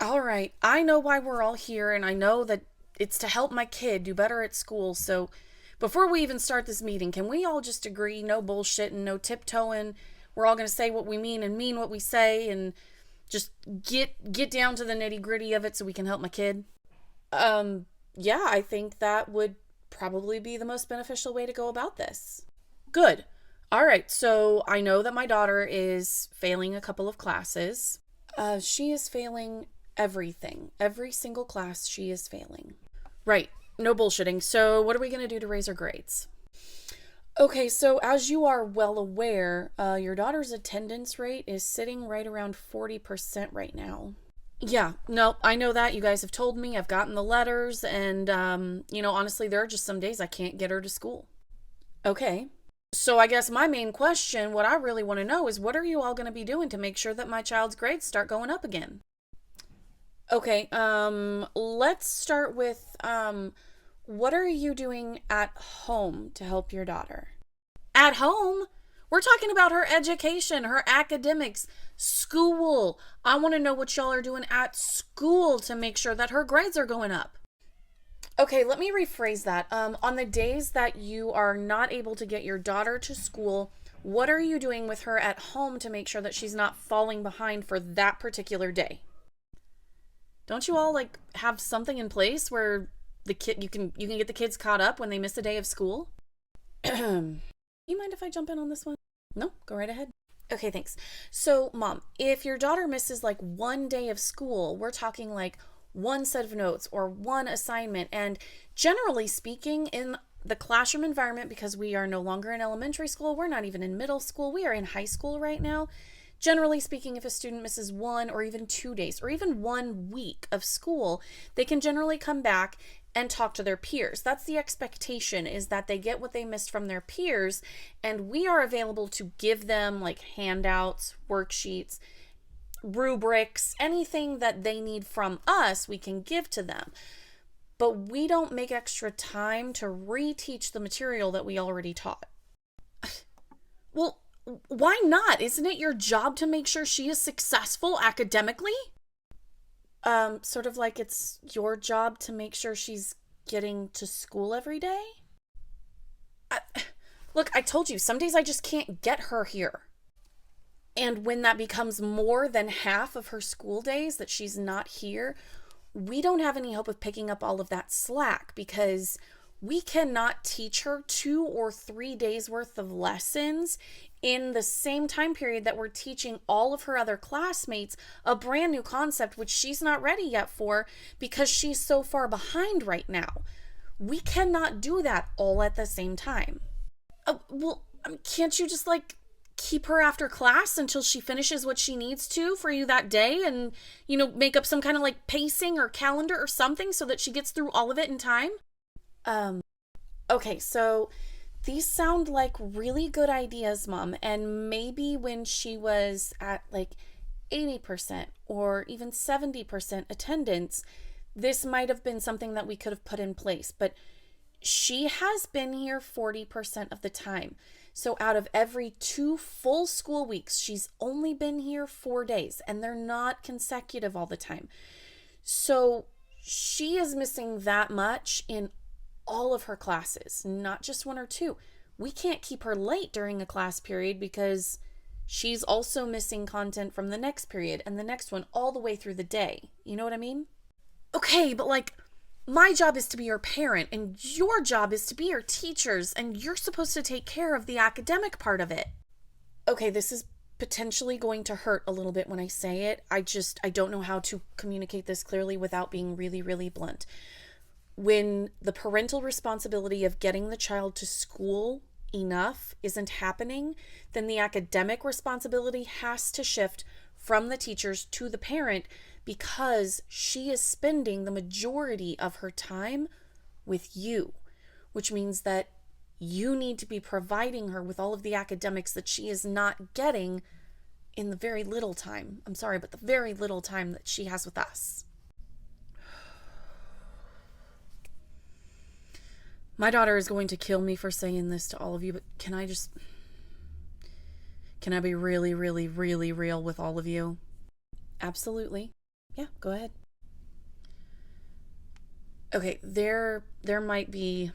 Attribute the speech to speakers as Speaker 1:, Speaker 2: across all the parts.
Speaker 1: All right, I know why we're all here, and I know that it's to help my kid do better at school. So before we even start this meeting, can we all just agree no bullshit and no tiptoeing? We're all going to say what we mean and mean what we say and just get down to the nitty-gritty of it so we can help my kid. Yeah, I think that would probably be the most beneficial way to go about this. Good. All right, so I know that my daughter is failing a couple of classes. She is failing everything. Every single class she is failing. Right. No bullshitting. So, what are we going to do to raise her grades? Okay, so as you are well aware, your daughter's attendance rate is sitting right around 40% right now. Yeah, no, I know that. You guys have told me. I've gotten the letters, and, honestly, there are just some days I can't get her to school. Okay. So I guess my main question, what I really want to know is what are you all going to be doing to make sure that my child's grades start going up again? Okay, let's start with what are you doing at home to help your daughter? At home? We're talking about her education, her academics, school. I want to know what y'all are doing at school to make sure that her grades are going up. Okay, let me rephrase that. On the days that you are not able to get your daughter to school, what are you doing with her at home to make sure that she's not falling behind for that particular day? Don't you all like have something in place where the kid you can get the kids caught up when they miss a day of school? You mind if I jump in on this one? No, go right ahead. Okay, thanks. So, mom, if your daughter misses like one day of school, we're talking like one set of notes or one assignment. And generally speaking, in the classroom environment, because we are no longer in elementary school, we're not even in middle school, we are in high school right now. Generally speaking, if a student misses 1 or even 2 days or even 1 week of school, they can generally come back and talk to their peers. That's the expectation, is that they get what they missed from their peers, and we are available to give them like handouts, worksheets, rubrics, anything that they need from us, we can give to them. But we don't make extra time to reteach the material that we already taught. Well, why not? Isn't it your job to make sure she is successful academically? Sort of like it's your job to make sure she's getting to school every day? I, Look, I told you, some days I just can't get her here. And when that becomes more than half of her school days that she's not here, we don't have any hope of picking up all of that slack because we cannot teach her 2 or 3 days worth of lessons in the same time period that we're teaching all of her other classmates a brand new concept which she's not ready yet for because she's so far behind right now. We cannot do that all at the same time. Can't you just like keep her after class until she finishes what she needs to for you that day and, make up some kind of like pacing or calendar or something so that she gets through all of it in time? Um, okay, so these sound like really good ideas, Mom. And maybe when she was at like 80% or even 70% attendance, this might have been something that we could have put in place. But she has been here 40% of the time. So out of every 2 full school weeks, she's only been here 4 days, and they're not consecutive all the time. So she is missing that much in all of her classes, not just 1 or 2. We can't keep her late during a class period because she's also missing content from the next period and the next one all the way through the day. You know what I mean? Okay, but like, my job is to be your parent, and your job is to be your teachers, and you're supposed to take care of the academic part of it. Okay, this is potentially going to hurt a little bit when I say it. I don't know how to communicate this clearly without being really, really blunt. When the parental responsibility of getting the child to school enough isn't happening, then the academic responsibility has to shift from the teachers to the parent because she is spending the majority of her time with you, which means that you need to be providing her with all of the academics that she is not getting in the very little time. I'm sorry, but the very little time that she has with us. My daughter is going to kill me for saying this to all of you, but can I be really, really, really real with all of you? Absolutely. Yeah, go ahead. Okay, there might be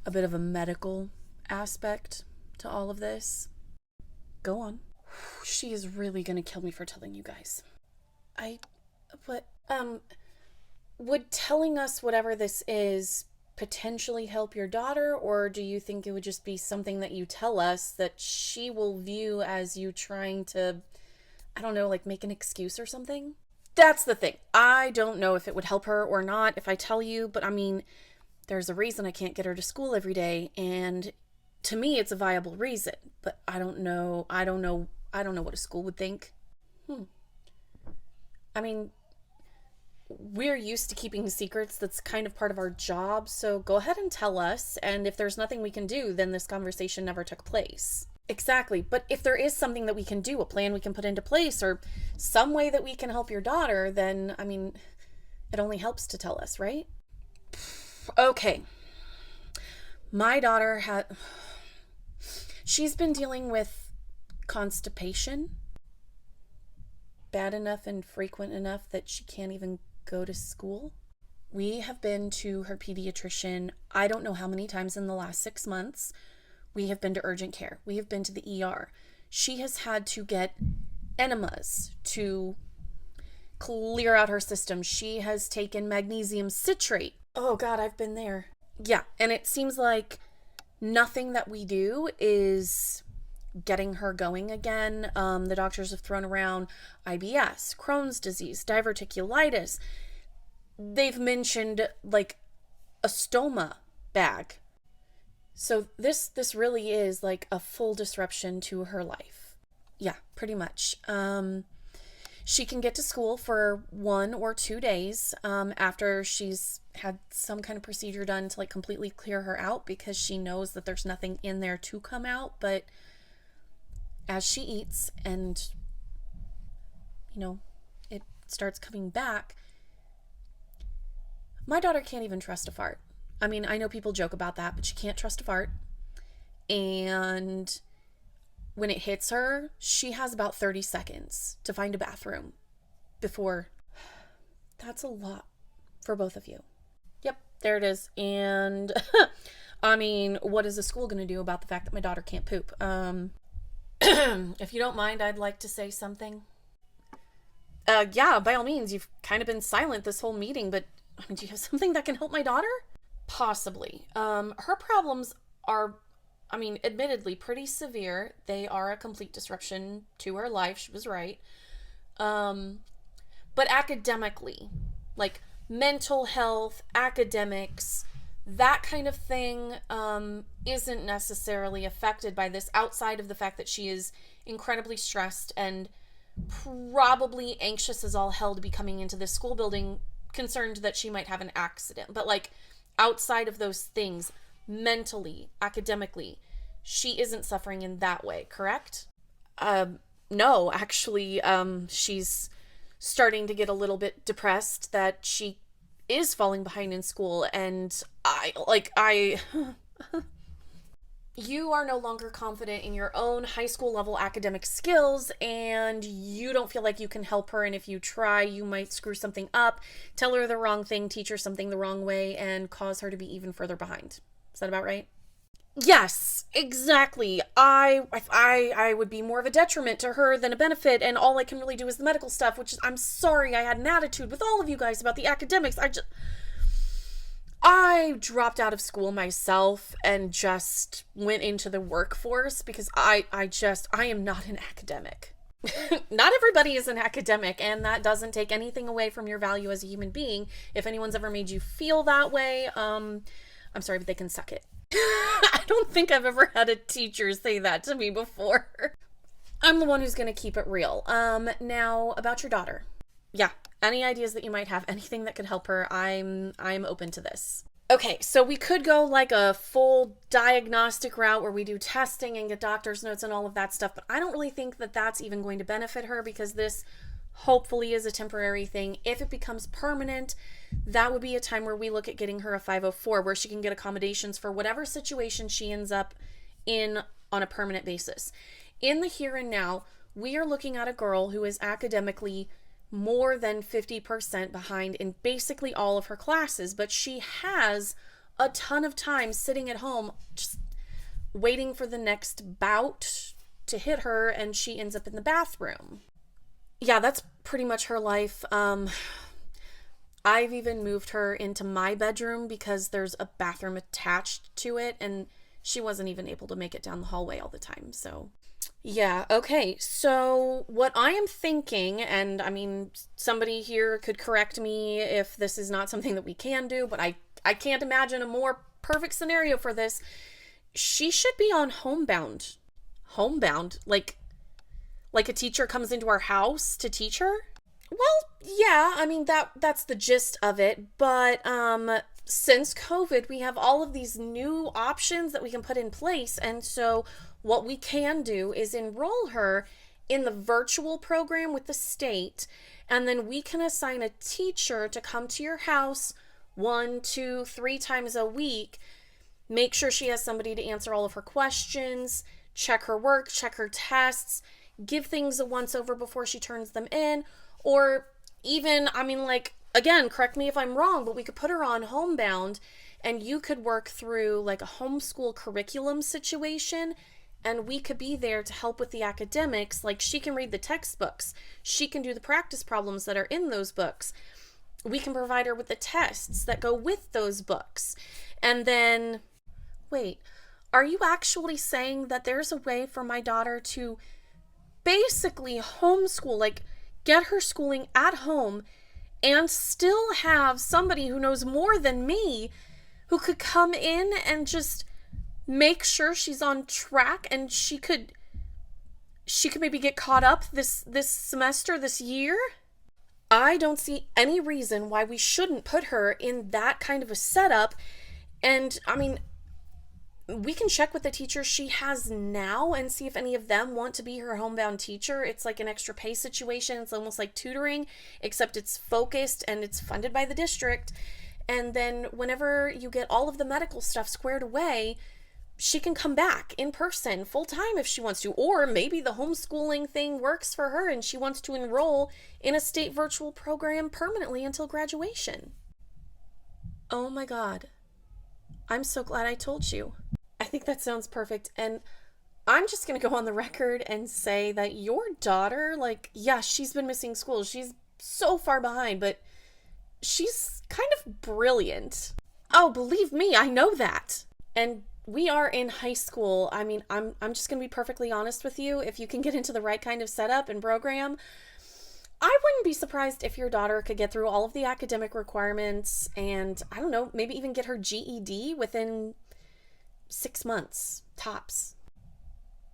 Speaker 1: a bit of a medical aspect to all of this. Go on. She is really gonna kill me for telling you guys. I what would telling us whatever this is potentially help your daughter, or do you think it would just be something that you tell us that she will view as you trying to, I don't know, like make an excuse or something? That's the thing. I don't know if it would help her or not if I tell you, but I mean, there's a reason I can't get her to school every day, and to me it's a viable reason, but I don't know what a school would think. Hmm. I mean, we're used to keeping secrets. That's kind of part of our job. So go ahead and tell us. And if there's nothing we can do, then this conversation never took place. Exactly. But if there is something that we can do, a plan we can put into place, or some way that we can help your daughter, then, I mean, it only helps to tell us, right? Okay. My daughter had. She's been dealing with constipation, bad enough and frequent enough that she can't even go to school. We have been to her pediatrician, I don't know how many times in the last 6 months. We have been to urgent care. We have been to the ER. She has had to get enemas to clear out her system. She has taken magnesium citrate. Oh, God, I've been there. Yeah, and it seems like nothing that we do is getting her going again. The doctors have thrown around IBS, Crohn's disease, diverticulitis. They've mentioned like a stoma bag. So this really is like a full disruption to her life. Yeah, pretty much. She can get to school for 1 or 2 days after she's had some kind of procedure done to like completely clear her out, because she knows that there's nothing in there to come out. But as she eats and, it starts coming back, my daughter can't even trust a fart. I mean, I know people joke about that, but she can't trust a fart. And when it hits her, she has about 30 seconds to find a bathroom before. That's a lot for both of you. Yep, there it is. And I mean, what is the school going to do about the fact that my daughter can't poop? If you don't mind, I'd like to say something. Yeah, by all means. You've kind of been silent this whole meeting, but I mean, do you have something that can help my daughter? Possibly. Her problems are, I mean, admittedly pretty severe. They are a complete disruption to her life. She was right. But academically, like mental health, academics, that kind of thing isn't necessarily affected by this, outside of the fact that she is incredibly stressed and probably anxious as all hell to be coming into this school building, concerned that she might have an accident. But like outside of those things, mentally, academically, she isn't suffering in that way, correct? No, actually, she's starting to get a little bit depressed that she is falling behind in school, and I you are no longer confident in your own high school level academic skills, and you don't feel like you can help her, and if you try, you might screw something up, tell her the wrong thing, teach her something the wrong way, and cause her to be even further behind. Is that about right? Yes, exactly. I would be more of a detriment to her than a benefit, and all I can really do is the medical stuff, which is, I'm sorry I had an attitude with all of you guys about the academics. I dropped out of school myself and just went into the workforce because I am not an academic. Not everybody is an academic, and that doesn't take anything away from your value as a human being. If anyone's ever made you feel that way, I'm sorry, but they can suck it. I don't think I've ever had a teacher say that to me before. I'm the one who's going to keep it real. Now about your daughter. Yeah, any ideas that you might have, anything that could help her, I'm open to this. Okay, so we could go like a full diagnostic route where we do testing and get doctor's notes and all of that stuff, but I don't really think that that's even going to benefit her, because this hopefully is a temporary thing. If it becomes permanent, that would be a time where we look at getting her a 504, where she can get accommodations for whatever situation she ends up in on a permanent basis. In the here and now, we are looking at a girl who is academically more than 50% behind in basically all of her classes, but she has a ton of time sitting at home just waiting for the next bout to hit her, and she ends up in the bathroom. Yeah, that's pretty much her life. I've even moved her into my bedroom because there's a bathroom attached to it, and she wasn't even able to make it down the hallway all the time. So yeah, okay. So what I am thinking, and I mean, somebody here could correct me if this is not something that we can do, but I can't imagine a more perfect scenario for this. She should be on homebound. Homebound? Like a teacher comes into our house to teach her? Well, yeah, I mean that's the gist of it, but since COVID, we have all of these new options that we can put in place, and so what we can do is enroll her in the virtual program with the state, and then we can assign a teacher to come to your house 1, 2, 3 times a week, make sure she has somebody to answer all of her questions, check her work, check her tests, give things a once over before she turns them in, or even, I mean, like, again, correct me if I'm wrong, but we could put her on homebound and you could work through like a homeschool curriculum situation, and we could be there to help with the academics. Like, she can read the textbooks, she can do the practice problems that are in those books, we can provide her with the tests that go with those books. And then, wait, are you actually saying that there's a way for my daughter to basically homeschool, like get her schooling at home, and still have somebody who knows more than me who could come in and just make sure she's on track, and she could maybe get caught up this semester, this year? I don't see any reason why we shouldn't put her in that kind of a setup. And I mean, we can check with the teachers she has now and see if any of them want to be her homebound teacher. It's like an extra pay situation. It's almost like tutoring, except it's focused and it's funded by the district. And then whenever you get all of the medical stuff squared away, she can come back in person full time if she wants to. Or maybe the homeschooling thing works for her and she wants to enroll in a state virtual program permanently until graduation. Oh my God. I'm so glad I told you. I think that sounds perfect. And I'm just going to go on the record and say that your daughter, like, yeah, she's been missing school. She's so far behind, but she's kind of brilliant. Oh, believe me, I know that. And we are in high school. I mean, I'm just going to be perfectly honest with you. If you can get into the right kind of setup and program, I wouldn't be surprised if your daughter could get through all of the academic requirements and, I don't know, maybe even get her GED within 6 months, tops.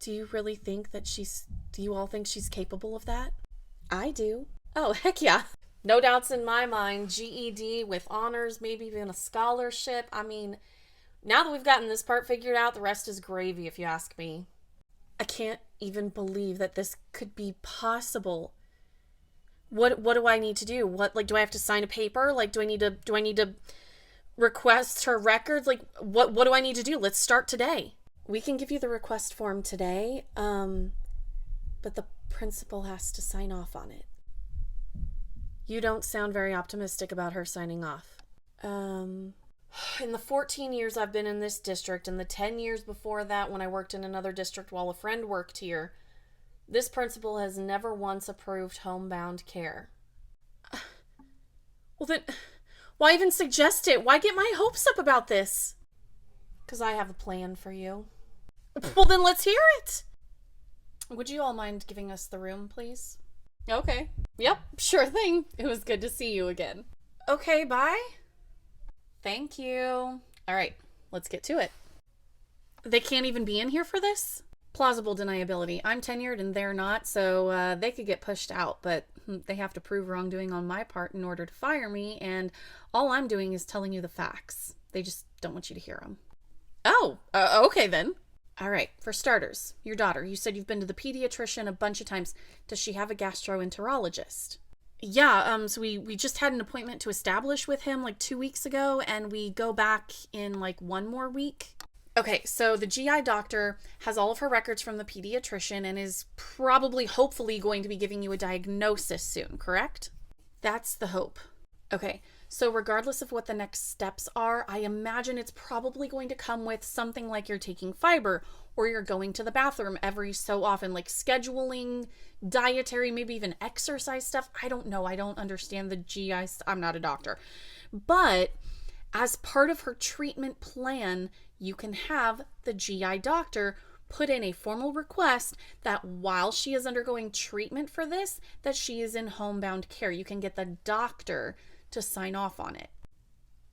Speaker 1: Do you really think that do you all think she's capable of that? I do. Oh, heck yeah. No doubts in my mind. GED with honors, maybe even a scholarship. I mean, now that we've gotten this part figured out, the rest is gravy, if you ask me. I can't even believe that this could be possible. What do I need to do? Do I have to sign a paper? Like, do I need to request her records? Like, what do I need to do? Let's start today. We can give you the request form today, but the principal has to sign off on it. You don't sound very optimistic about her signing off. In the 14 years I've been in this district, and the 10 years before that when I worked in another district while a friend worked here, this principal has never once approved homebound care. Well then, why even suggest it? Why get my hopes up about this? Because I have a plan for you. Well then, let's hear it! Would you all mind giving us the room, please? Okay. Yep, sure thing. It was good to see you again. Okay, bye. Thank you. Alright, let's get to it. They can't even be in here for this? Plausible deniability. I'm tenured and they're not, so they could get pushed out, but they have to prove wrongdoing on my part in order to fire me, and all I'm doing is telling you the facts. They just don't want you to hear them. Oh, okay then. All right, for starters, your daughter, you said you've been to the pediatrician a bunch of times. Does she have a gastroenterologist? Yeah, so we just had an appointment to establish with him like 2 weeks ago, and we go back in like 1 more week. Okay, so the GI doctor has all of her records from the pediatrician and is probably, hopefully, going to be giving you a diagnosis soon, correct? That's the hope. Okay, so regardless of what the next steps are, I imagine it's probably going to come with something like you're taking fiber or you're going to the bathroom every so often, like scheduling, dietary, maybe even exercise stuff. I don't know. I don't understand the GI. I'm not a doctor. But as part of her treatment plan, you can have the GI doctor put in a formal request that while she is undergoing treatment for this, that she is in homebound care. You can get the doctor to sign off on it.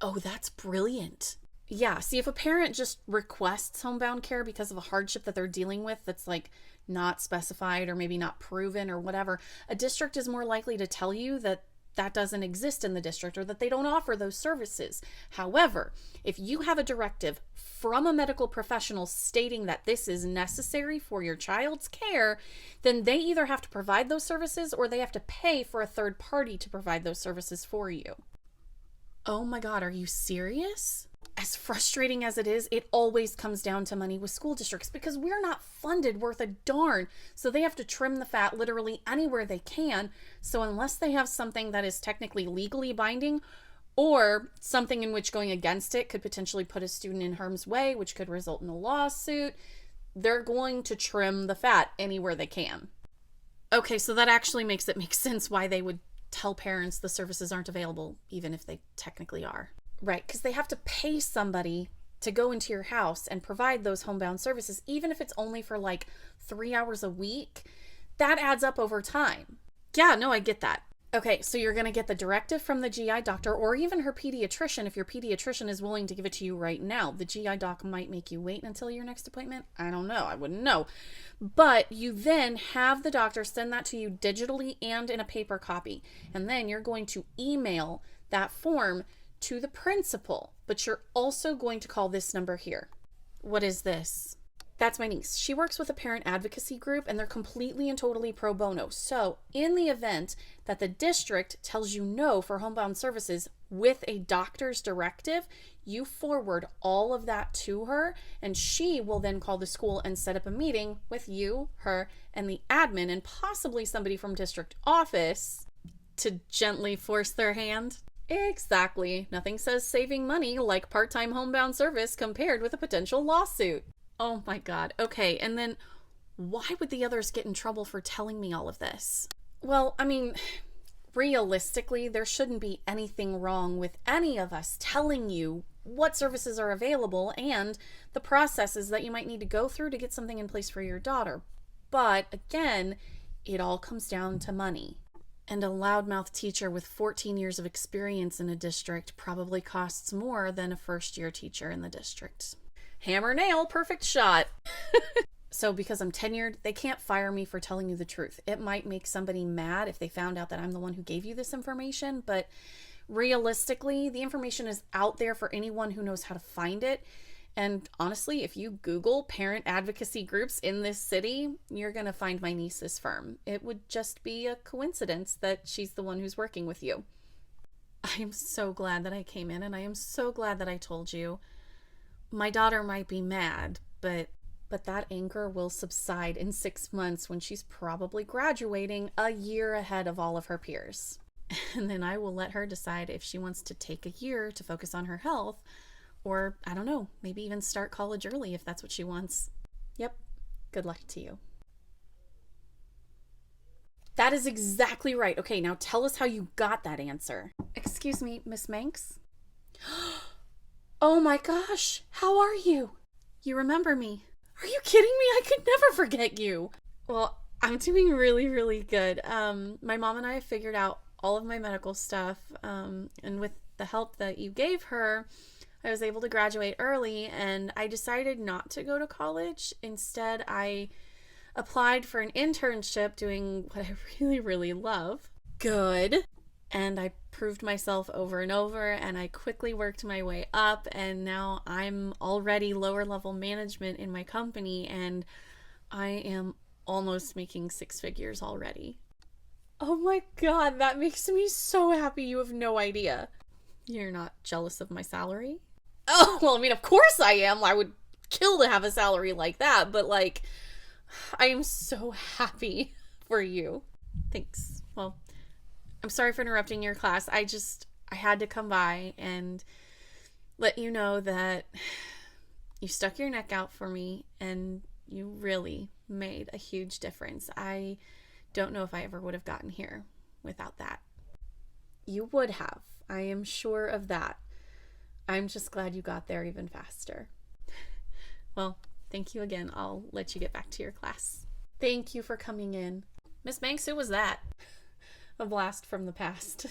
Speaker 1: Oh, that's brilliant. Yeah, see, if a parent just requests homebound care because of a hardship that they're dealing with that's like not specified or maybe not proven or whatever, a district is more likely to tell you that that doesn't exist in the district or that they don't offer those services. However, if you have a directive from a medical professional stating that this is necessary for your child's care, then they either have to provide those services or they have to pay for a third party to provide those services for you. Oh my God, are you serious? As frustrating as it is, it always comes down to money with school districts because we're not funded worth a darn. So they have to trim the fat literally anywhere they can. So unless they have something that is technically legally binding or something in which going against it could potentially put a student in harm's way, which could result in a lawsuit, they're going to trim the fat anywhere they can. Okay, so that actually makes it make sense why they would tell parents the services aren't available, even if they technically are. Right, because they have to pay somebody to go into your house and provide those homebound services, even if it's only for like 3 hours a week. That adds up over time. Yeah, no, I get that. Okay, so you're going to get the directive from the GI doctor or even her pediatrician if your pediatrician is willing to give it to you right now. The GI doc might make you wait until your next appointment. I don't know. I wouldn't know. But you then have the doctor send that to you digitally and in a paper copy. And then you're going to email that form to the principal, but you're also going to call this number here. What is this? That's my niece. She works with a parent advocacy group and they're completely and totally pro bono. So in the event that the district tells you no for homebound services with a doctor's directive, you forward all of that to her and she will then call the school and set up a meeting with you, her, and the admin and possibly somebody from district office to gently force their hand. Exactly. Nothing says saving money like part-time homebound service compared with a potential lawsuit. Oh my God. Okay, and then why would the others get in trouble for telling me all of this? Well, I mean, realistically, there shouldn't be anything wrong with any of us telling you what services are available and the processes that you might need to go through to get something in place for your daughter. But again, it all comes down to money. And a loudmouth teacher with 14 years of experience in a district probably costs more than a first-year teacher in the district. Hammer, nail, perfect shot. So because I'm tenured, they can't fire me for telling you the truth. It might make somebody mad if they found out that I'm the one who gave you this information, but realistically, the information is out there for anyone who knows how to find it. And honestly, if you Google parent advocacy groups in this city, you're going to find my niece's firm. It would just be a coincidence that she's the one who's working with you. I am so glad that I came in and I am so glad that I told you. My daughter might be mad, but that anger will subside in 6 months when she's probably graduating a year ahead of all of her peers. And then I will let her decide if she wants to take a year to focus on her health. Or, I don't know, maybe even start college early if that's what she wants. Yep, good luck to you. That is exactly right. Okay, now tell us how you got that answer. Excuse me, Miss Manx? Oh my gosh, how are you? You remember me? Are you kidding me? I could never forget you. Well, I'm doing really, really good. My mom and I have figured out all of my medical stuff, and with the help that you gave her, I was able to graduate early and I decided not to go to college. Instead, I applied for an internship doing what I really, really love. Good. And I proved myself over and over and I quickly worked my way up and now I'm already lower level management in my company and I am almost making 6 figures already. Oh my God, that makes me so happy. You have no idea. You're not jealous of my salary? Oh, well, I mean, of course I am. I would kill to have a salary like that, but like, I am so happy for you. Thanks. Well, I'm sorry for interrupting your class. I had to come by and let you know that you stuck your neck out for me and you really made a huge difference. I don't know if I ever would have gotten here without that. You would have. I am sure of that. I'm just glad you got there even faster. Well, thank you again. I'll let you get back to your class. Thank you for coming in. Miss Banks, who was that? A blast from the past.